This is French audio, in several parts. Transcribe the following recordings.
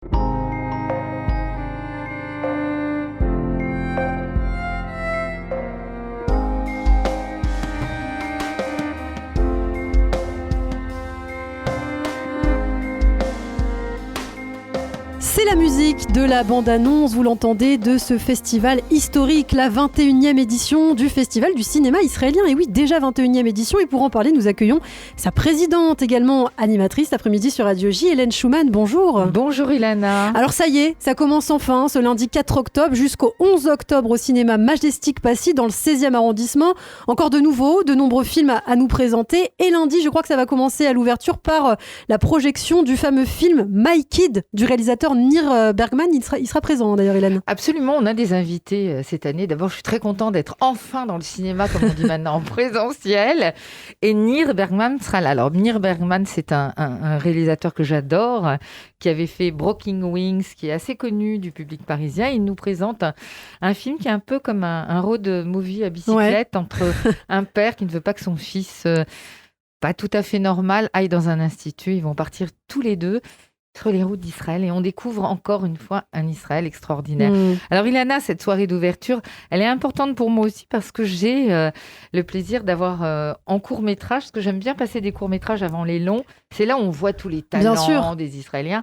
C'est la musique de la bande-annonce, vous l'entendez, de ce festival historique, la 21e édition du Festival du cinéma israélien. Et oui, déjà 21e édition, et pour en parler, nous accueillons sa présidente, également animatrice cet après-midi sur Radio J, Hélène Schumann, bonjour. Bonjour Ilana. Alors ça y est, ça commence enfin, ce lundi 4 octobre jusqu'au 11 octobre au cinéma Majestic Passy dans le 16e arrondissement. Encore de nombreux films à nous présenter. Et lundi, je crois que ça va commencer à l'ouverture par la projection du fameux film My Kid du réalisateur Nir Bergman. Il sera présent d'ailleurs, Hélène. Absolument, on a des invités cette année. D'abord, je suis très contente d'être enfin dans le cinéma, comme on dit maintenant, en présentiel. Et Nir Bergman sera là. Alors, Nir Bergman, c'est un réalisateur que j'adore, qui avait fait Broken Wings, qui est assez connu du public parisien. Il nous présente un film qui est un peu comme un road movie à bicyclette entre un père qui ne veut pas que son fils, pas tout à fait normal, aille dans un institut. Ils vont partir tous les deux sur les routes d'Israël et on découvre encore une fois un Israël extraordinaire. Alors Ilana, cette soirée d'ouverture, elle est importante pour moi aussi parce que j'ai le plaisir d'avoir en court-métrage, parce que j'aime bien passer des courts-métrages avant les longs, c'est là où on voit tous les talents des Israéliens.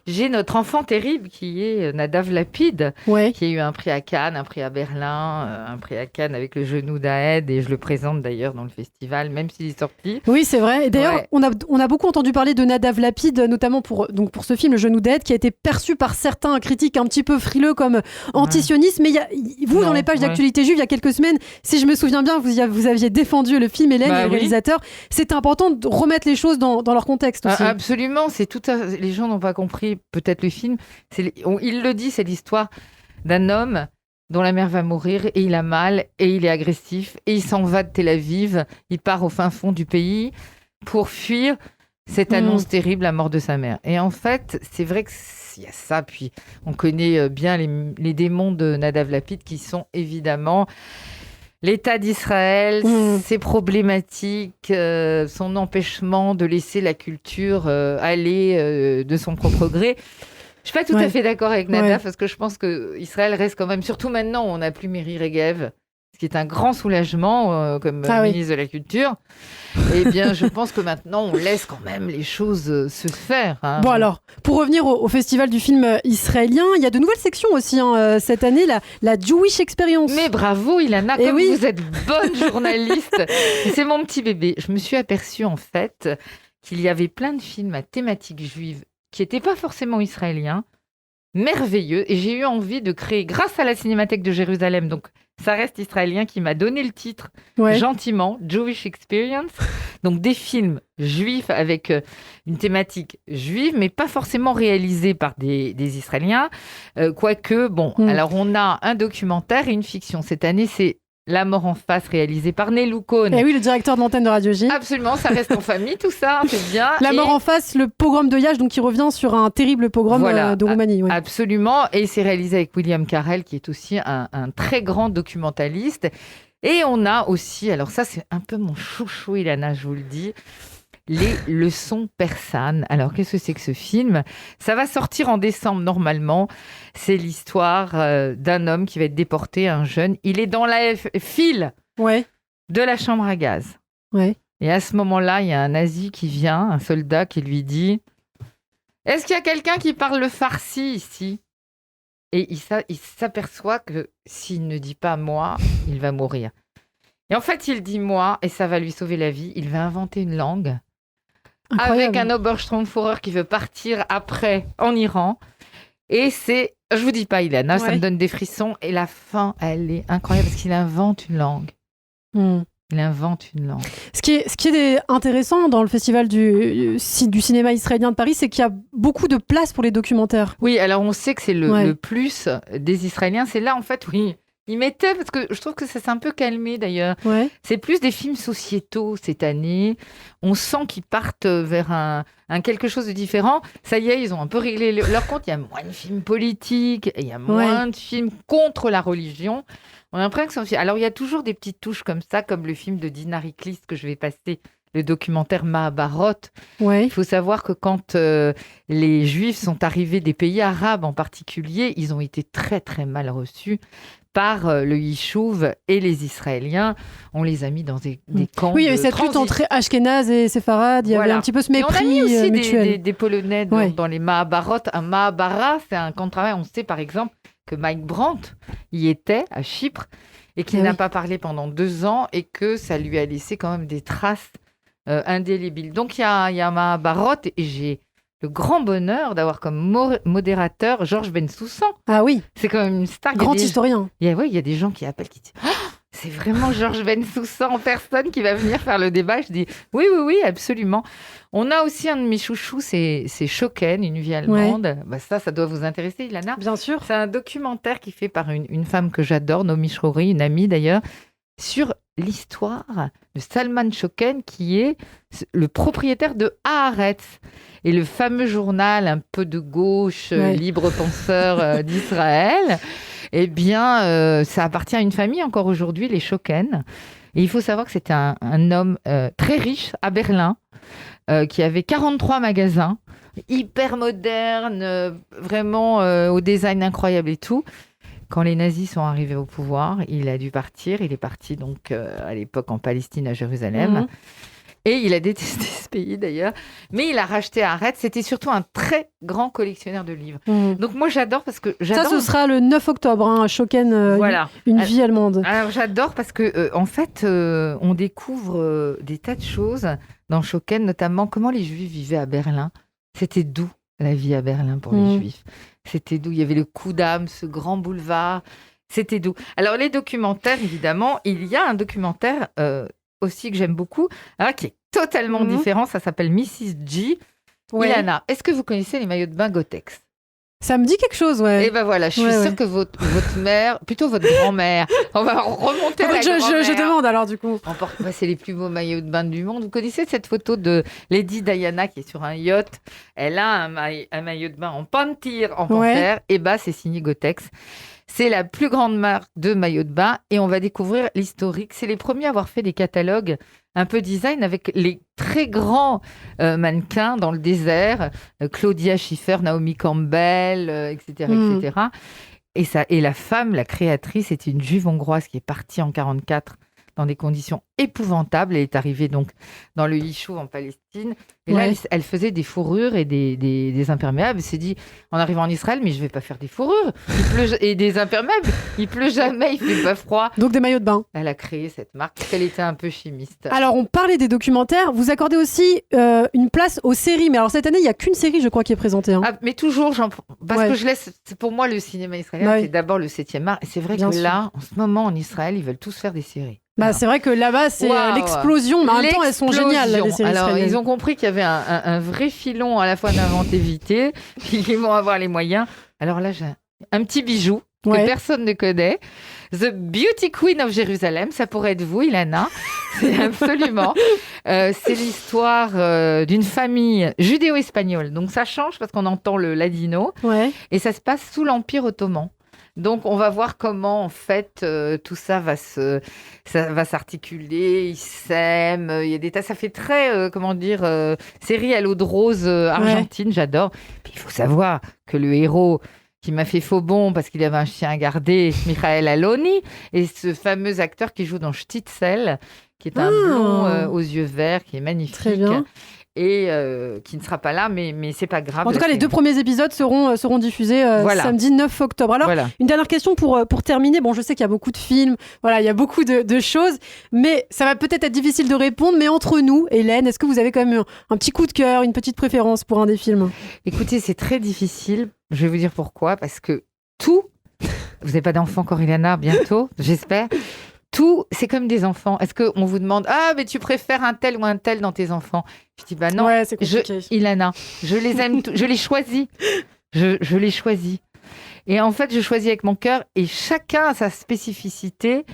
J'ai notre enfant terrible qui est Nadav Lapid, qui a eu un prix à Cannes, un prix à Berlin, un prix à Cannes avec le genou d'Aed, et je le présente d'ailleurs dans le festival, même s'il est sorti. Oui, c'est vrai. Et d'ailleurs, on a beaucoup entendu parler de Nadav Lapid, notamment pour ce film, Le genou d'Aed, qui a été perçu par certains critiques un petit peu frileux comme antisioniste. Mais dans les pages d'actualité juive, il y a quelques semaines, si je me souviens bien, vous aviez défendu le film, Hélène, et le réalisateur. C'est important de remettre les choses dans leur contexte aussi. Absolument. Les gens n'ont pas compris peut-être le film. Il le dit, c'est l'histoire d'un homme dont la mère va mourir et il a mal et il est agressif et il s'en va de Tel Aviv. Il part au fin fond du pays pour fuir cette annonce terrible, la mort de sa mère. Et en fait, c'est vrai qu'il y a ça. Puis on connaît bien les démons de Nadav Lapid qui sont évidemment l'État d'Israël, ses problématiques, son empêchement de laisser la culture aller de son propre gré. Je ne suis pas tout à fait d'accord avec Nadav parce que je pense qu'Israël reste quand même, surtout maintenant où on n'a plus Miri Regev, ce qui est un grand soulagement comme ministre de la Culture. Eh bien, je pense que maintenant, on laisse quand même les choses se faire. Bon, alors, pour revenir au festival du film israélien, il y a de nouvelles sections aussi cette année, la Jewish Experience. Mais bravo, Ilana, comme vous êtes bonne journaliste. C'est mon petit bébé. Je me suis aperçue, en fait, qu'il y avait plein de films à thématique juive qui n'étaient pas forcément israéliens, merveilleux. Et j'ai eu envie de créer, grâce à la Cinémathèque de Jérusalem, donc ça reste israélien, qui m'a donné le titre gentiment, Jewish Experience. Donc des films juifs avec une thématique juive, mais pas forcément réalisés par des Israéliens. Quoique, alors on a un documentaire et une fiction. Cette année, c'est La mort en face, réalisé par Nelou Cohn. Et oui, le directeur de l'antenne de Radio J. Absolument, ça reste en famille, tout ça, c'est bien. La mort en face, le pogrom de Yach, donc qui revient sur un terrible pogrom de Roumanie. Oui. Absolument, et c'est réalisé avec William Carell, qui est aussi un très grand documentaliste. Et on a aussi, alors ça c'est un peu mon chouchou, Ilana, je vous le dis, les leçons persanes. Alors, qu'est-ce que c'est que ce film ? Ça va sortir en décembre normalement. C'est l'histoire d'un homme qui va être déporté, un jeune. Il est dans la file de la chambre à gaz. Et à ce moment-là, il y a un nazi qui vient, un soldat qui lui dit « Est-ce qu'il y a quelqu'un qui parle le farsi ici ?» Et il s'aperçoit que s'il ne dit pas « moi », il va mourir. Et en fait, il dit « moi » et ça va lui sauver la vie. Il va inventer une langue. Avec un Obersturmführer qui veut partir après en Iran. Et je vous dis pas, Ilana, ça me donne des frissons. Et la fin, elle est incroyable parce qu'il invente une langue. Il invente une langue. Ce qui est intéressant dans le festival du cinéma israélien de Paris, c'est qu'il y a beaucoup de place pour les documentaires. Oui, alors on sait que c'est le plus des Israéliens. C'est là, en fait, ils mettaient, parce que je trouve que ça s'est un peu calmé d'ailleurs. C'est plus des films sociétaux cette année. On sent qu'ils partent vers un quelque chose de différent. Ça y est, ils ont un peu réglé leur compte. Il y a moins de films politiques, et il y a moins de films contre la religion. On a l'impression que alors il y a toujours des petites touches comme ça, comme le film de Dina Ricklist que je vais passer le documentaire Mahabharata. Ouais. Il faut savoir que quand les Juifs sont arrivés des pays arabes en particulier, ils ont été très très mal reçus par le Yishuv et les Israéliens. On les a mis dans des camps. Oui, il y avait cette lutte entre Ashkénazes et Séfarades. Il y avait un petit peu ce mépris on a mis aussi mutuel. des Polonais dans les Mahabharata. Un Mahabharata, c'est un camp de travail. On sait par exemple que Mike Brandt y était à Chypre et qu'il n'a pas parlé pendant 2 ans et que ça lui a laissé quand même des traces indélébiles. Donc il y a Mahabharata et j'ai le grand bonheur d'avoir comme modérateur Georges Bensoussan. Ah oui. C'est quand même une star. Grand historien. Il y a des gens qui appellent, qui disent c'est vraiment Georges Bensoussan en personne qui va venir faire le débat. Je dis oui, absolument. On a aussi un de mes chouchous, c'est Schocken, une vie allemande. Ouais. Bah ça doit vous intéresser, Ilana. Bien sûr. C'est un documentaire qui est fait par une femme que j'adore, Naomi Shrouri, une amie d'ailleurs, sur l'histoire de Salman Schocken, qui est le propriétaire de Haaretz. Et le fameux journal un peu de gauche, libre penseur d'Israël, eh bien, ça appartient à une famille encore aujourd'hui, les Schocken. Et il faut savoir que c'était un homme très riche à Berlin, qui avait 43 magasins, hyper moderne, vraiment au design incroyable et tout. Quand les nazis sont arrivés au pouvoir, il a dû partir. Il est parti donc à l'époque en Palestine, à Jérusalem. Et il a détesté ce pays d'ailleurs. Mais il a racheté Haaretz. C'était surtout un très grand collectionneur de livres. Donc moi j'adore parce que j'adore. Ça, ce sera le 9 octobre, à Schocken, voilà. Une vie allemande. Alors j'adore parce que en fait, on découvre des tas de choses dans Schocken, notamment comment les Juifs vivaient à Berlin. C'était doux la vie à Berlin pour les Juifs. C'était doux. Il y avait le Kudamm, ce grand boulevard. C'était doux. Alors les documentaires, évidemment, il y a un documentaire aussi que j'aime beaucoup, qui est totalement différent. Ça s'appelle Mrs. G. Ilana, est-ce que vous connaissez les maillots de bain Gotex? Ça me dit quelque chose, ouais. Et ben voilà, je suis sûre que votre mère, plutôt votre grand-mère, on va remonter à la grand-mère. Je demande alors du coup. C'est les plus beaux maillots de bain du monde. Vous connaissez cette photo de Lady Diana qui est sur un yacht? Elle a un maillot de bain en panthère. Et c'est signé Gotex. C'est la plus grande marque de maillots de bain et on va découvrir l'historique. C'est les premiers à avoir fait des catalogues un peu design avec les très grands mannequins dans le désert, Claudia Schiffer, Naomi Campbell, etc., etc. Et la femme, la créatrice, était une juive hongroise qui est partie en 1944 dans des conditions épouvantables. Elle est arrivée donc dans le Yishuv en Palestine. Et là, elle faisait des fourrures et des imperméables. Elle s'est dit, en arrivant en Israël, mais je ne vais pas faire des fourrures et des imperméables. Il pleut jamais, il fait pas froid. Donc des maillots de bain. Elle a créé cette marque parce qu'elle était un peu chimiste. Alors, on parlait des documentaires. Vous accordez aussi une place aux séries. Mais alors, cette année, il n'y a qu'une série, je crois, qui est présentée. Hein. Mais toujours, parce que je laisse... Pour moi, le cinéma israélien, c'est d'abord le 7e art. Et c'est vrai que là, en ce moment, en Israël, ils veulent tous faire des séries. C'est vrai que là-bas, c'est l'explosion, mais en même temps, elles sont géniales, les séries israéliennes. Ils ont compris qu'il y avait un vrai filon à la fois d'inventivité, puis ils vont avoir les moyens. Alors là, j'ai un petit bijou que personne ne connaît. The Beauty Queen of Jérusalem, ça pourrait être vous, Ilana. C'est absolument. C'est l'histoire d'une famille judéo-espagnole. Donc ça change parce qu'on entend le ladino. Et ça se passe sous l'Empire ottoman. Donc, on va voir comment, en fait, tout ça va s'articuler. Ils s'aiment. Il y a des tas. Ça fait très, série à l'eau de rose argentine. J'adore. Puis, il faut savoir que le héros qui m'a fait faux bond parce qu'il avait un chien à garder, Michael Aloni, et ce fameux acteur qui joue dans Stitzel, qui est un blond aux yeux verts, qui est magnifique. Très bien. Et qui ne sera pas là, mais c'est pas grave. En tout cas, les 2 premiers épisodes seront diffusés samedi 9 octobre. Alors, une dernière question pour terminer. Bon, je sais qu'il y a beaucoup de films, il y a beaucoup de choses, mais ça va peut-être être difficile de répondre. Mais entre nous, Hélène, est-ce que vous avez quand même un petit coup de cœur, une petite préférence pour un des films? Écoutez, c'est très difficile. Je vais vous dire pourquoi. Parce que tout... Vous n'avez pas d'enfant encore, Ilana, bientôt, j'espère. Tout, c'est comme des enfants. Est-ce qu'on vous demande « Ah, mais tu préfères un tel ou un tel dans tes enfants ?» Je dis « Bah non, c'est compliqué. Ilana, je les aime, je les choisis. Je les choisis. Et en fait, je choisis avec mon cœur et chacun a sa spécificité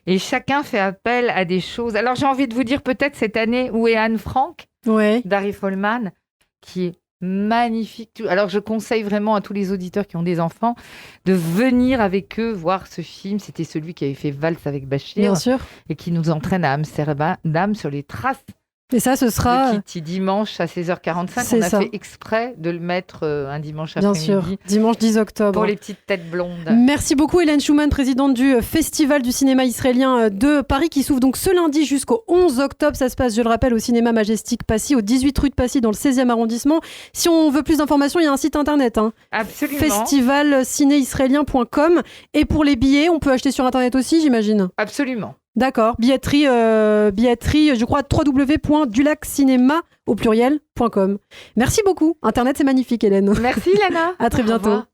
et chacun fait appel à des choses. Alors, j'ai envie de vous dire peut-être cette année où est Anne Frank d'Harry Folman, qui est magnifique. Alors, je conseille vraiment à tous les auditeurs qui ont des enfants de venir avec eux voir ce film. C'était celui qui avait fait Valse avec Bachir. Bien sûr. Et qui nous entraîne à Amsterdam sur les traces Et ça, ce sera... Le Kitty, dimanche à 16h45. C'est On a ça. fait exprès de le mettre un dimanche Bien après-midi. sûr, dimanche 10 octobre. Pour les petites têtes blondes. Merci beaucoup Hélène Schumann, présidente du Festival du cinéma israélien de Paris, qui s'ouvre donc ce lundi jusqu'au 11 octobre. Ça se passe, je le rappelle, au cinéma Majestic Passy, au 18 rue de Passy, dans le 16e arrondissement. Si on veut plus d'informations, il y a un site internet. Absolument. Festivalcinéisraélien.com. Et pour les billets, on peut acheter sur internet aussi, j'imagine. Absolument. D'accord. Billetterie, je crois, www.dulaccinema au pluriel.com. Merci beaucoup. Internet, c'est magnifique, Hélène. Merci, Lana. À très Au bientôt. revoir.